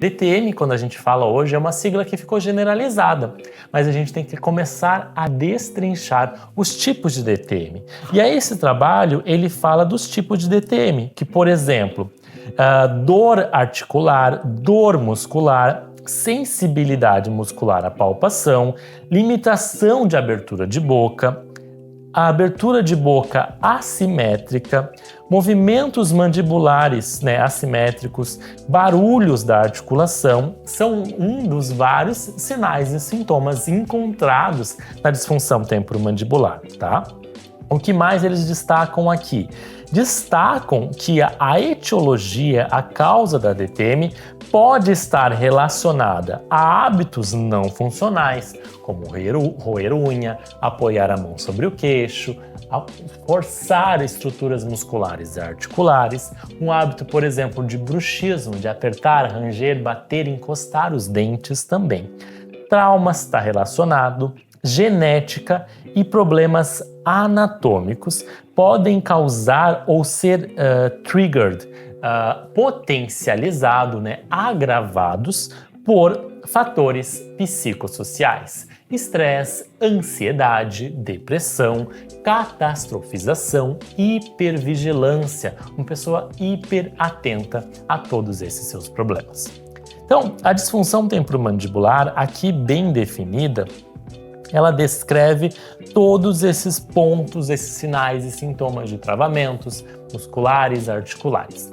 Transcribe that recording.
DTM, quando a gente fala hoje, é uma sigla que ficou generalizada, mas a gente tem que começar a destrinchar os tipos de DTM. E aí esse trabalho, ele fala dos tipos de DTM, que, por exemplo, dor articular, dor muscular, sensibilidade muscular à palpação, limitação de abertura de boca, a abertura de boca assimétrica, movimentos mandibulares assimétricos, barulhos da articulação são um dos vários sinais e sintomas encontrados na disfunção temporomandibular, tá? O que mais eles destacam aqui? Destacam que a etiologia, a causa da DTM, pode estar relacionada a hábitos não funcionais, como roer unha, apoiar a mão sobre o queixo, forçar estruturas musculares e articulares, um hábito, por exemplo, de bruxismo, de apertar, ranger, bater, encostar os dentes também. Traumas está relacionado, genética e problemas anatômicos podem causar ou ser triggered, potencializado, agravados por fatores psicossociais, estresse, ansiedade, depressão, catastrofização, hipervigilância, uma pessoa hiperatenta a todos esses seus problemas. Então, a disfunção temporomandibular, aqui bem definida, ela descreve todos esses pontos, esses sinais e sintomas de travamentos musculares, articulares.